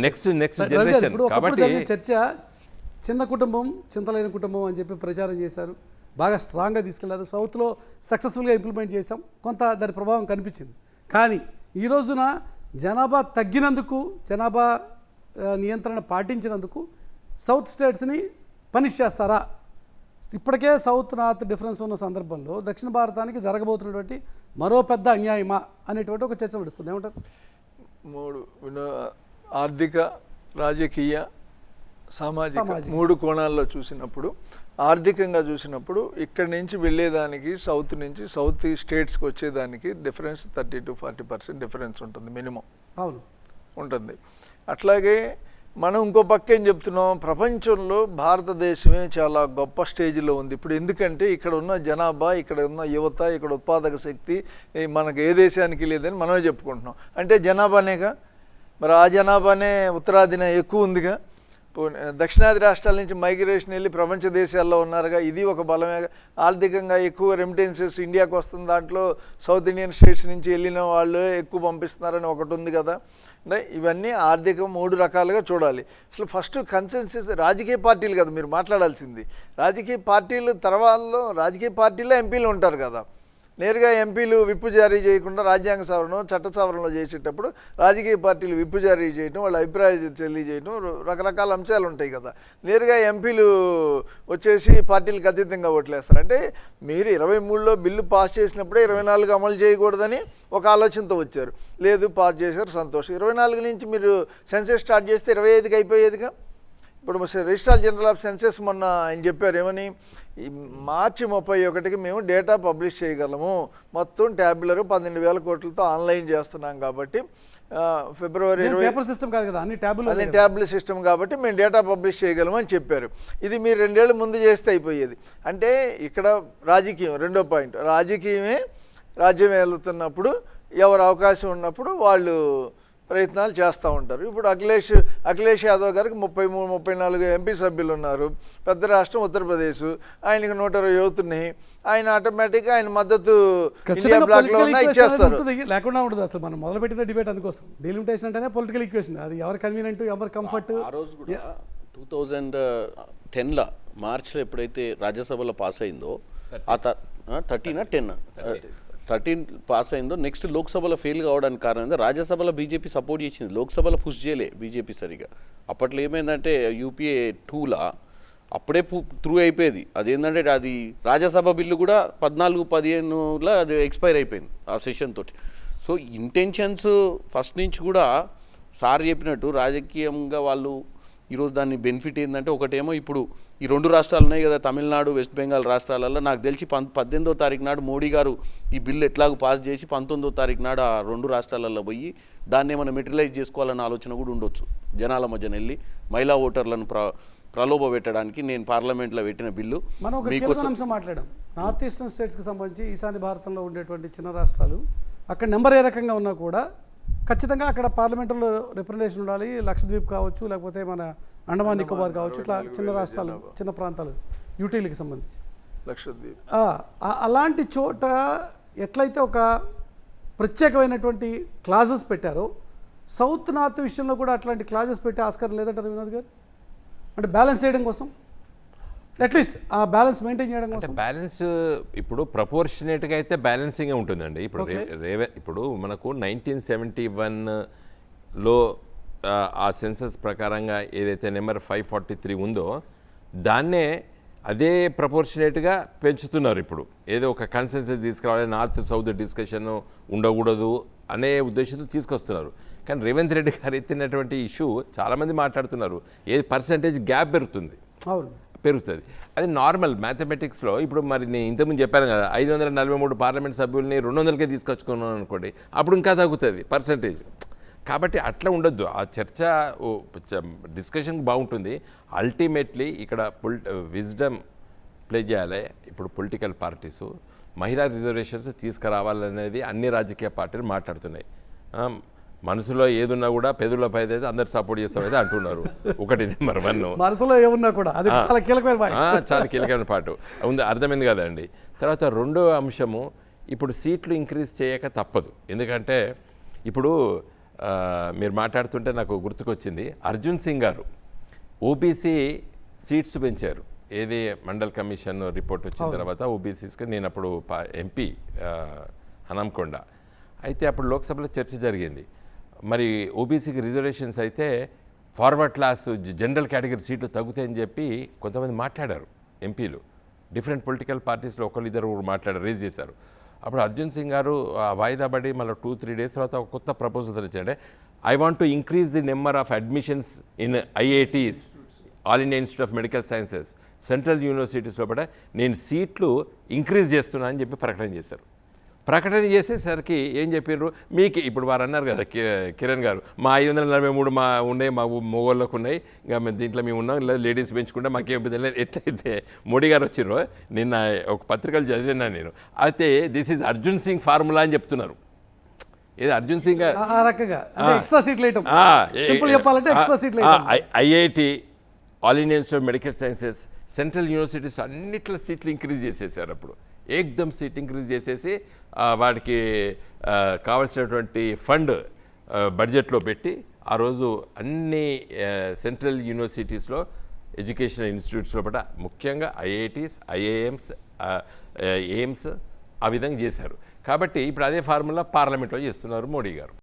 Next generation. కాబట్టి చర్చ చిన్న కుటుంబం చింతలేని కుటుంబం అని చెప్పి ప్రచారం చేశారు, బాగా స్ట్రాంగ్గా తీసుకెళ్లారు. సౌత్లో సక్సెస్ఫుల్గా ఇంప్లిమెంట్ చేశాం, కొంత దాని ప్రభావం కనిపించింది. కానీ ఈ రోజున జనాభా తగ్గినందుకు, జనాభా నియంత్రణ పాటించినందుకు సౌత్ స్టేట్స్ని పనిష్ చేస్తారా? ఇప్పటికే సౌత్ నార్త్ డిఫరెన్స్ ఉన్న సందర్భంలో దక్షిణ భారతానికి జరగబోతున్నటువంటి మరో పెద్ద అన్యాయమా అనేటువంటి ఒక చర్చ నడుస్తుంది. ఏమంటారు? మూడు ఆర్థిక, రాజకీయ, సామాజిక 3 కోణాల్లో చూసినప్పుడు, ఆర్థికంగా చూసినప్పుడు ఇక్కడి నుంచి వెళ్ళేదానికి సౌత్ నుంచి సౌత్ స్టేట్స్కి వచ్చేదానికి డిఫరెన్స్ 30 to 40% డిఫరెన్స్ ఉంటుంది మినిమం. అవును, ఉంటుంది. అట్లాగే మనం ఇంకో పక్క ఏం చెప్తున్నాం, ప్రపంచంలో భారతదేశమే చాలా గొప్ప స్టేజ్లో ఉంది ఇప్పుడు. ఎందుకంటే ఇక్కడ ఉన్న జనాభా, ఇక్కడ ఉన్న యువత, ఇక్కడ ఉత్పాదక శక్తి మనకు ఏ దేశానికి లేదని మనమే చెప్పుకుంటున్నాం. అంటే జనాభానేగా, మరి ఆ జనాభానే ఉత్తరాదిన ఎక్కువ ఉందిగా. దక్షిణాది రాష్ట్రాల నుంచి మైగ్రేషన్ వెళ్ళి ప్రపంచ దేశాల్లో ఉన్నారుగా, ఇది ఒక బలమే. ఆర్థికంగా ఎక్కువ రెమిటెన్సెస్ ఇండియాకు వస్తుంది, దాంట్లో సౌత్ ఇండియన్ స్టేట్స్ నుంచి వెళ్ళిన వాళ్ళు ఎక్కువ పంపిస్తున్నారని ఒకటి ఉంది కదా. అంటే ఇవన్నీ ఆర్థికం 3 రకాలుగా చూడాలి. అసలు ఫస్ట్ కన్సెన్సస్ రాజకీయ పార్టీలు కదా మీరు మాట్లాడాల్సింది. రాజకీయ పార్టీలు తర్వాతలో రాజకీయ పార్టీలో ఎంపీలు ఉంటారు కదా. నేరుగా ఎంపీలు విప్పు జారీ చేయకుండా రాజ్యాంగ సవరణ, చట్ట సవరణలో చేసేటప్పుడు రాజకీయ పార్టీలు విప్పు జారీ చేయడం, వాళ్ళ అభిప్రాయం తెలియజేయడం, రకరకాల అంశాలు ఉంటాయి కదా. నేరుగా ఎంపీలు వచ్చేసి పార్టీలకు అతీతంగా ఓట్లేస్తారు. అంటే మీరు 23లో బిల్లు పాస్ చేసినప్పుడే 24 అమలు చేయకూడదని ఒక ఆలోచనతో వచ్చారు. లేదు, పాస్ చేశారు, సంతోషం. 24 నుంచి మీరు సెన్సెస్ స్టార్ట్ చేస్తే 25కి అయిపోయేదిగా. ఇప్పుడు రిజిస్ట్రార్ జనరల్ ఆఫ్ సెన్సెస్ మొన్న ఆయన చెప్పారు ఏమని, ఈ మార్చి 31కి మేము డేటా పబ్లిష్ చేయగలము, మొత్తం ట్యాబ్యులర్ 12,000 కోట్లతో ఆన్లైన్ చేస్తున్నాం కాబట్టి ఫిబ్రవరి 20 అన్ని ట్యాబ్లెట్ సిస్టమ్ కాబట్టి మేము డేటా పబ్లిష్ చేయగలము అని చెప్పారు. ఇది మీరు 2 ఏళ్ళ ముందు చేస్తే అయిపోయేది. అంటే ఇక్కడ రాజకీయం, రెండో పాయింట్, రాజకీయమే రాజ్యం వెళ్తున్నప్పుడు ఎవరు అవకాశం ఉన్నప్పుడు వాళ్ళు ప్రయత్నాలు చేస్తూ ఉంటారు. ఇప్పుడు అఖిలేష్ యాదవ్ గారికి 33-34 ఎంపీ సభ్యులు ఉన్నారు. పెద్ద రాష్ట్రం ఉత్తరప్రదేశ్, ఆయనకి 120 అవుతున్నాయి. ఆయన ఆటోమేటిక్గా ఆయన మద్దతు ఇండియా బ్లాక్లో ఇచ్చేస్తారు. లేకుండా ఉండదు. అసలు మనం మొదలుపెట్టిన డిబేట్ అందుకోసం. డీలిమిటేషన్ అంటేనే పొలిటికల్ ఈక్వేషన్, అది ఎవరు కన్వీనియంట్, ఎవరు కంఫర్ట్. ఆ రోజు కూడా 2010లో మార్చిలో ఎప్పుడైతే రాజ్యసభలో పాస్ అయిందో, ఆ 13 పాస్ అయిందో, నెక్స్ట్ లోక్సభలో ఫెయిల్ కావడానికి కారణం రాజ్యసభలో బీజేపీ సపోర్ట్ చేసింది, లోక్సభలో పుష్ చేయలే బీజేపీ సరిగా. అప్పట్లో ఏమైందంటే యూపీఏ 2లా అప్పుడే త్రూ అయిపోయేది. అదేంటంటే అది రాజ్యసభ బిల్లు కూడా 14-15లో అది ఎక్స్పైర్ అయిపోయింది ఆ సెషన్ తోటి. సో ఇంటెన్షన్స్ ఫస్ట్ నుంచి కూడా సార్ చెప్పినట్టు రాజకీయంగా వాళ్ళు ఈరోజు దాన్ని బెనిఫిట్ ఏంటంటే, ఒకటేమో ఇప్పుడు ఈ 2 రాష్ట్రాలు ఉన్నాయి కదా, తమిళనాడు, వెస్ట్ బెంగాల్ రాష్ట్రాలలో నాకు తెలిసి 18వ తారీఖు నాడు మోడీ గారు ఈ బిల్లు ఎట్లాగో పాస్ చేసి 19వ తారీఖు నాడు ఆ 2 రాష్ట్రాలలో పోయి దాన్ని ఏమైనా మెటీరియలైజ్ చేసుకోవాలన్న ఆలోచన కూడా ఉండొచ్చు. జనాల మధ్యన వెళ్ళి మహిళా ఓటర్లను ప్రలోభ పెట్టడానికి నేను పార్లమెంట్లో పెట్టిన బిల్లు. మనం ఒక కీలక అంశం మాట్లాడాం. నార్త్ ఈస్టర్న్ స్టేట్స్కి సంబంధించి ఈశాన్య భారతంలో ఉండేటువంటి చిన్న రాష్ట్రాలు, అక్కడ నెంబర్ ఏ రకంగా ఉన్నా కూడా ఖచ్చితంగా అక్కడ పార్లమెంటులో రిప్రజెంటేషన్ ఉండాలి. లక్షద్వీప్ కావచ్చు, లేకపోతే మన అండమాన్ నికోబార్ కావచ్చు, ఇట్లా చిన్న రాష్ట్రాలు, చిన్న ప్రాంతాలు, యూటీలకు సంబంధించి లక్షద్వీప్, అలాంటి చోట ఎట్లయితే ఒక ప్రత్యేకమైనటువంటి క్లాజెస్ పెట్టారో, సౌత్ నార్త్ విషయంలో కూడా అట్లాంటి క్లాజెస్ పెట్టే ఆస్కారం లేదంటారు వినోద్ గారు? అంటే బ్యాలెన్స్ చేయడం కోసం, అట్లీస్ట్ ఆ బ్యాలెన్స్ మెయింటైన్ చేయడం కోసం. బ్యాలెన్స్ ఇప్పుడు ప్రపోర్షనేట్గా అయితే బ్యాలెన్సింగ్ ఉంటుందండి. ఇప్పుడు మనకు 1971లో ఆ సెన్సస్ ప్రకారంగా ఏదైతే నెంబర్ 543 ఉందో దాన్నే అదే ప్రపోర్షనేట్గా పెంచుతున్నారు. ఇప్పుడు ఏదో ఒక కన్సెన్సస్ తీసుకురావాలి, నార్త్ సౌత్ డిస్కషన్ ఉండకూడదు అనే ఉద్దేశంతో తీసుకొస్తున్నారు. కానీ రేవంత్ రెడ్డి గారు ఎత్తినటువంటి ఇష్యూ చాలామంది మాట్లాడుతున్నారు, ఏది పర్సంటేజ్ గ్యాప్ పెరుగుతుంది, పెరుగుతుంది. అది నార్మల్ మ్యాథమెటిక్స్లో. ఇప్పుడు మరి నేను ఇంతకుముందు చెప్పాను కదా, 543 పార్లమెంట్ సభ్యుల్ని 200కే తీసుకొచ్చుకున్నాను అనుకోండి, అప్పుడు ఇంకా తగ్గుతుంది పర్సంటేజ్. కాబట్టి అట్లా ఉండొద్దు. ఆ చర్చ డిస్కషన్ బాగుంటుంది. అల్టిమేట్లీ ఇక్కడ విజ్డమ్ ప్లే చేయాలి. ఇప్పుడు పొలిటికల్ పార్టీస్ మహిళా రిజర్వేషన్స్ తీసుకురావాలనేది అన్ని రాజకీయ పార్టీలు మాట్లాడుతున్నాయి. మనసులో ఏదున్నా కూడా పెదవుల పై అయితే అందరు సపోర్ట్ చేస్తామైతే అంటున్నారు. ఒకటి నెంబర్ 1 మనసులో ఏమున్నా కూడా అది చాలా కీలకమైన పాటు ఉంది, అర్థమైంది కదండి. తర్వాత రెండో అంశము, ఇప్పుడు సీట్లు ఇంక్రీజ్ చేయక తప్పదు. ఎందుకంటే ఇప్పుడు మీరు మాట్లాడుతుంటే నాకు గుర్తుకొచ్చింది. అర్జున్ సింగ్ గారు ఓబీసీ సీట్స్ పెంచారు. ఏది మండల్ కమిషన్ రిపోర్ట్ వచ్చిన తర్వాత ఓబీసీస్కి, నేను అప్పుడు ఎంపీ హనంకొండ, అయితే అప్పుడు లోక్సభలో చర్చ జరిగింది. మరి ఓబీసీకి రిజర్వేషన్స్ అయితే ఫార్వర్డ్ క్లాస్ జనరల్ కేటగిరీ సీట్లు తగ్గుతాయని చెప్పి కొంతమంది మాట్లాడారు ఎంపీలు. డిఫరెంట్ పొలిటికల్ పార్టీస్లో ఒకరిద్దరు మాట్లాడారు, రేజ్ చేశారు. అప్పుడు అర్జున్ సింగ్ గారు వాయిదా పడి మళ్ళీ 2-3 డేస్ తర్వాత ఒక కొత్త ప్రపోజల్ తెచ్చాడే, I want to increase the number of admissions in IITs, All India Institute of Medical Sciences, central యూనివర్సిటీస్లో కూడా నేను సీట్లు ఇంక్రీజ్ చేస్తున్నా అని చెప్పి ప్రకటన చేశారు. ప్రకటన చేసేసరికి ఏం చెప్పారు, మీకు ఇప్పుడు వారు అన్నారు కదా కిరణ్ గారు, మా 543 మా ఉన్నాయి, మా మగవాళ్ళకు ఉన్నాయి, ఇంకా మేము దీంట్లో మేము ఉన్నాం, లేదా లేడీస్ పెంచుకుంటే మాకేం పెద్ద. ఎట్లయితే మోడీ గారు వచ్చిరో నిన్న ఒక పత్రికలు చదివినా నేను, అయితే this is Arjun Singh formula అని చెప్తున్నారు. ఏది అర్జున్ సింగ్ ఆ రకంగా ఎక్స్ట్రా సీట్లు వేయటం, సింపుల్ చెప్పాలంటే ఎక్స్ట్రా సీట్లు IIT, all India Institute of Medical Sciences, central universities అన్నిట్లో సీట్లు ఇంక్రీజ్ చేసేసారు. అప్పుడు ఏకదమ్ సీట్ ఇంక్రీజ్ చేసేసి వాటికి కావలసినటువంటి ఫండ్ బడ్జెట్లో పెట్టి ఆ రోజు అన్ని సెంట్రల్ యూనివర్సిటీస్లో, ఎడ్యుకేషనల్ ఇన్స్టిట్యూట్స్లో కూడా ముఖ్యంగా ఐఐటీస్, ఐఐఎమ్స్, ఎయిమ్స్ ఆ విధంగా చేశారు. కాబట్టి ఇప్పుడు అదే ఫార్ములా పార్లమెంట్లో చేస్తున్నారు మోడీ గారు.